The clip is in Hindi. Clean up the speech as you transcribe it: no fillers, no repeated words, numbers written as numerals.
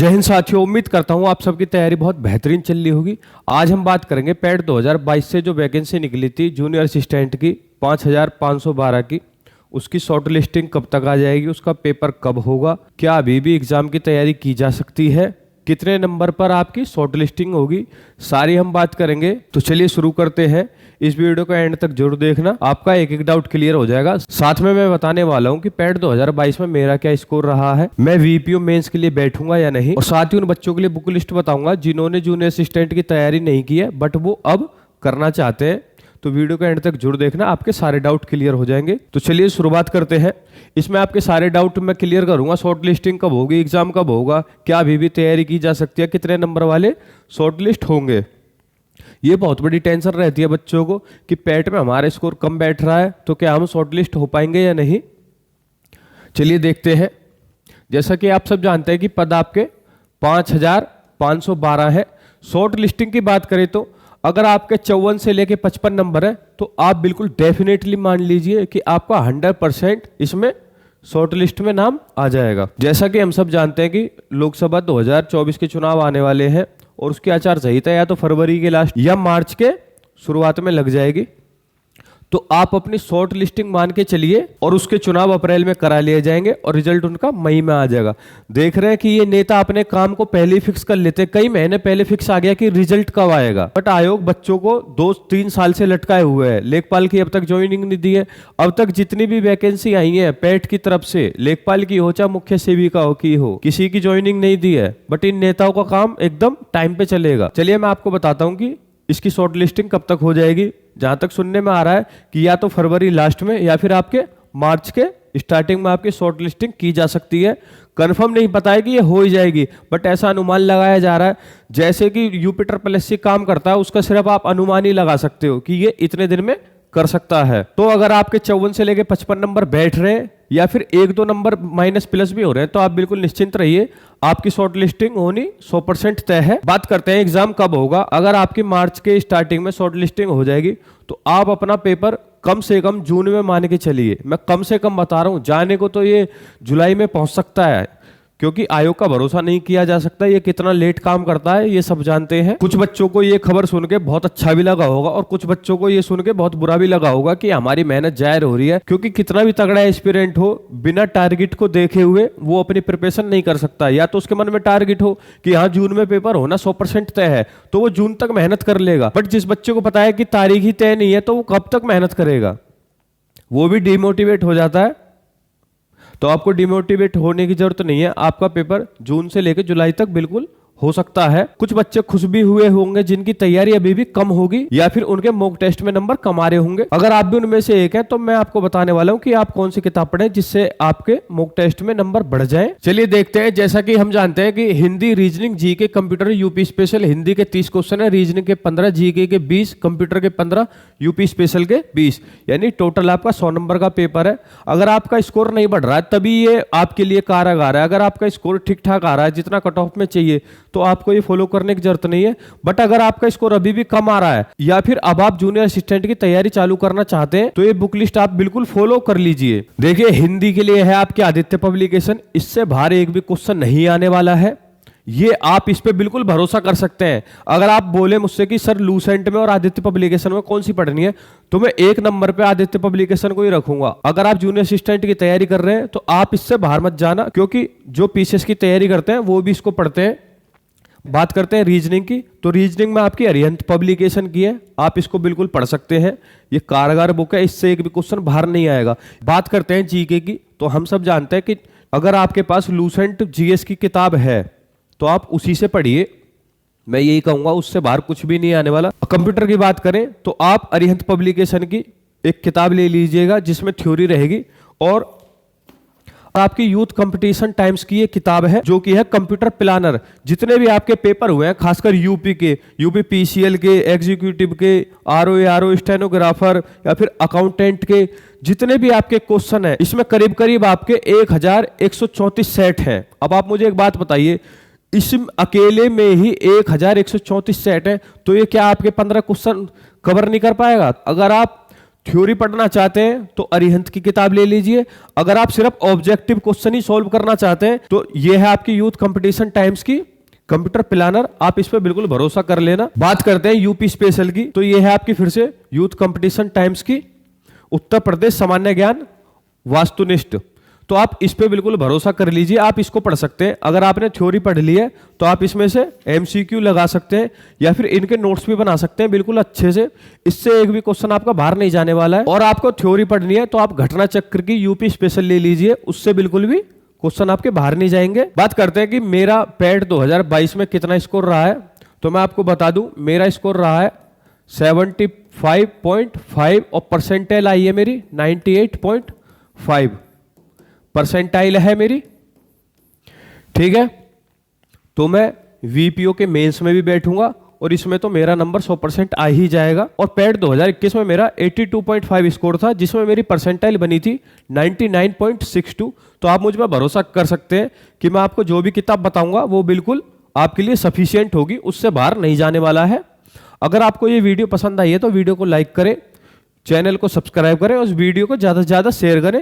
जय हिंद साथियों, उम्मीद करता हूँ आप सबकी तैयारी बहुत बेहतरीन चल रही होगी। आज हम बात करेंगे पैट 2022 से जो वैकेंसी निकली थी जूनियर असिस्टेंट की 5512 की, उसकी शॉर्ट लिस्टिंग कब तक आ जाएगी, उसका पेपर कब होगा, क्या अभी भी एग्जाम की तैयारी की जा सकती है, कितने नंबर पर आपकी शॉर्ट लिस्टिंग होगी, सारी हम बात करेंगे। तो चलिए शुरू करते हैं। इस वीडियो को एंड तक जरूर देखना, आपका एक एक डाउट क्लियर हो जाएगा। साथ में मैं बताने वाला हूं कि पैट 2022 में मेरा क्या स्कोर रहा है, मैं वीपीओ मेंस के लिए बैठूंगा या नहीं, और साथ ही उन बच्चों के लिए बुक लिस्ट बताऊंगा जिन्होंने जूनियर असिस्टेंट की तैयारी नहीं की है बट वो अब करना चाहते हैं। तो वीडियो को एंड तक जरूर देखना, आपके सारे डाउट क्लियर हो जाएंगे। तो चलिए शुरुआत करते हैं। इसमें आपके सारे डाउट मैं क्लियर करूंगा। शॉर्ट लिस्टिंग कब होगी, एग्जाम कब होगा, क्या अभी भी तैयारी की जा सकती है, कितने नंबर वाले शॉर्ट लिस्ट होंगे। ये बहुत बड़ी टेंशन रहती है बच्चों को कि पैट में हमारा स्कोर कम बैठ रहा है तो क्या हम शॉर्ट लिस्ट हो पाएंगे या नहीं। चलिए देखते हैं। जैसा कि आप सब जानते हैं कि पद आपके 5512 है। शॉर्ट लिस्टिंग की बात करें तो अगर आपके 54 से लेके 55 नंबर है तो आप बिल्कुल डेफिनेटली मान लीजिए कि आपका 100% इसमें शॉर्ट लिस्ट में नाम आ जाएगा। जैसा कि हम सब जानते हैं कि लोकसभा 2024 के चुनाव आने वाले हैं और उसकी आचार संहिता या तो फरवरी के लास्ट या मार्च के शुरुआत में लग जाएगी। तो आप अपनी शॉर्ट लिस्टिंग मान के चलिए और उसके चुनाव अप्रैल में करा लिए जाएंगे और रिजल्ट उनका मई में आ जाएगा। देख रहे हैं कि ये नेता अपने काम को पहले ही फिक्स कर लेते, कई महीने पहले फिक्स आ गया कि रिजल्ट कब आएगा, बट आयोग बच्चों को 2-3 साल से लटकाए हुए है। लेखपाल की अब तक ज्वाइनिंग नहीं दी है। अब तक जितनी भी वैकेंसी आई है पैट की तरफ से, लेखपाल की हो चाहे मुख्य सेविका हो की हो, किसी की ज्वाइनिंग नहीं दी है, बट इन नेताओं का काम एकदम टाइम पे चलेगा। चलिए मैं आपको बताता हूँ कि इसकी शॉर्ट लिस्टिंग कब तक हो जाएगी। जहां तक सुनने में आ रहा है कि या तो फरवरी लास्ट में या फिर आपके मार्च के स्टार्टिंग में आपकी शॉर्ट लिस्टिंग की जा सकती है। कंफर्म नहीं पता है कि ये हो ही जाएगी, बट ऐसा अनुमान लगाया जा रहा है। जैसे कि यूपिटर प्लस सी काम करता है, उसका सिर्फ आप अनुमान ही लगा सकते हो कि ये इतने दिन में कर सकता है। तो अगर आपके 54 से लेके 55 नंबर बैठ रहे हैं या फिर 1-2 नंबर माइनस प्लस भी हो रहे हैं तो आप बिल्कुल निश्चिंत रहिए, आपकी शॉर्ट लिस्टिंग होनी 100% तय है। बात करते हैं एग्जाम कब होगा। अगर आपकी मार्च के स्टार्टिंग में शॉर्ट लिस्टिंग हो जाएगी तो आप अपना पेपर कम से कम जून में मान के चलिए। मैं कम से कम बता रहा हूं, जाने को तो ये जुलाई में पहुंच सकता है, क्योंकि आयोग का भरोसा नहीं किया जा सकता। ये कितना लेट काम करता है ये सब जानते हैं। कुछ बच्चों को ये खबर सुन के बहुत अच्छा भी लगा होगा और कुछ बच्चों को ये सुन के बहुत बुरा भी लगा होगा कि हमारी मेहनत जाहिर हो रही है, क्योंकि कितना भी तगड़ा एस्पिरेंट हो, बिना टारगेट को देखे हुए वो अपनी प्रिपरेशन नहीं कर सकता। या तो उसके मन में टारगेट हो कि हाँ जून में पेपर होना 100% तय है तो वो जून तक मेहनत कर लेगा, बट जिस बच्चे को पता है कि तारीख ही तय नहीं है तो वो कब तक मेहनत करेगा, वो भी डिमोटिवेट हो जाता है। तो आपको डिमोटिवेट होने की जरूरत नहीं है। आपका पेपर जून से लेकर जुलाई तक बिल्कुल हो सकता है। कुछ बच्चे खुश भी हुए होंगे जिनकी तैयारी अभी भी कम होगी या फिर उनके मॉक टेस्ट में नंबर कम आ रहे होंगे। अगर आप भी उनमें से एक हैं तो मैं आपको बताने वाला हूं कि आप कौन सी किताब पढ़ें जिससे आपके मॉक टेस्ट में नंबर बढ़ जाए। चलिए देखते हैं। जैसा कि हम जानते हैं कि Hindi, reasoning, GK, computer, UP special, Hindi के 30 क्वेश्चन है, रीजनिंग के 15, जीके के 20, कंप्यूटर के 15, यूपी स्पेशल के 20, यानी टोटल आपका 100 नंबर का पेपर है। अगर आपका स्कोर नहीं बढ़ रहा है तभी ये आपके लिए कारगर है। अगर आपका स्कोर ठीक ठाक आ रहा है जितना कट ऑफ में चाहिए तो आपको ये फॉलो करने की जरूरत नहीं है। बट अगर आपका स्कोर अभी भी कम आ रहा है या फिर अब आप जूनियर असिस्टेंट की तैयारी चालू करना चाहते हैं तो ये बुक लिस्ट आप बिल्कुल फॉलो कर लीजिए। देखिए हिंदी के लिए है आपके आदित्य पब्लिकेशन, इससे बाहर एक भी क्वेश्चन नहीं आने वाला है। ये आप इस पे बिल्कुल भरोसा कर सकते हैं। अगर आप बोले मुझसे कि सर लूसेंट में और आदित्य पब्लिकेशन में कौन सी पढ़नी है, तो मैं 1 नंबर पे आदित्य पब्लिकेशन को ही रखूंगा। अगर आप जूनियर असिस्टेंट की तैयारी कर रहे हैं तो आप इससे बाहर मत जाना, क्योंकि जो पीसीएस की तैयारी करते हैं वो भी इसको पढ़ते हैं। बात करते हैं रीजनिंग की, तो रीजनिंग में आपकी अरिहंत पब्लिकेशन की है, आप इसको बिल्कुल पढ़ सकते हैं। ये कारगर बुक है, इससे एक भी क्वेश्चन बाहर नहीं आएगा। बात करते हैं जीके की, तो हम सब जानते हैं कि अगर आपके पास लूसेंट जीएस की किताब है तो आप उसी से पढ़िए। मैं यही कहूंगा, उससे बाहर कुछ भी नहीं आने वाला। कंप्यूटर की बात करें तो आप अरिहंत पब्लिकेशन की एक किताब ले लीजिएगा जिसमें थ्योरी रहेगी, और आपकी यूथ कंपटीशन टाइम्स की ये किताब है जो कि है कंप्यूटर प्लानर। जितने भी आपके पेपर हुए हैं, खासकर यूपी के, यूपी पीसीएल के, एग्जीक्यूटिव के, आरओ स्टेनोग्राफर या फिर अकाउंटेंट के, जितने भी आपके क्वेश्चन है इसमें करीब करीब आपके 1134 सेट हैं। अब आप मुझे एक बात बताइए, इस अकेले में ही 1134 सेट है तो ये क्या आपके 15 क्वेश्चन कवर नहीं कर पाएगा? अगर आप थ्योरी पढ़ना चाहते हैं तो अरिहंत की किताब ले लीजिए। अगर आप सिर्फ ऑब्जेक्टिव क्वेश्चन ही सॉल्व करना चाहते हैं तो ये है आपकी यूथ कंपटीशन टाइम्स की कंप्यूटर प्लानर, आप इस पे बिल्कुल भरोसा कर लेना। बात करते हैं यूपी स्पेशल की, तो ये है आपकी फिर से यूथ कंपटीशन टाइम्स की उत्तर प्रदेश सामान्य ज्ञान वास्तुनिष्ठ, तो आप इस पे बिल्कुल भरोसा कर लीजिए, आप इसको पढ़ सकते हैं। अगर आपने थ्योरी पढ़ ली है तो आप इसमें से एमसीक्यू लगा सकते हैं या फिर इनके नोट्स भी बना सकते हैं बिल्कुल अच्छे से। इससे एक भी क्वेश्चन आपका बाहर नहीं जाने वाला है। और आपको थ्योरी पढ़नी है तो आप घटना चक्र की यूपी स्पेशल ले लीजिए, उससे बिल्कुल भी क्वेश्चन आपके बाहर नहीं जाएंगे। बात करते हैं कि मेरा पैट 2022 में कितना स्कोर रहा है, तो मैं आपको बता दूं मेरा स्कोर रहा है 75.5 और परसेंटाइल आई है मेरी 98.5 परसेंटाइल है मेरी, ठीक है। तो मैं वीपीओ के मेंस में भी बैठूंगा और इसमें तो मेरा नंबर 100% आ ही जाएगा। और पैट 2021 में मेरा 82.5 स्कोर था, जिसमें मेरी परसेंटाइल बनी थी 99.62। तो आप मुझ पर भरोसा कर सकते हैं कि मैं आपको जो भी किताब बताऊंगा वो बिल्कुल आपके लिए सफिशिएंट होगी, उससे बाहर नहीं जाने वाला है। अगर आपको ये वीडियो पसंद आई है तो वीडियो को लाइक करें, चैनल को सब्सक्राइब करें और उस वीडियो को ज़्यादा से ज़्यादा शेयर करें।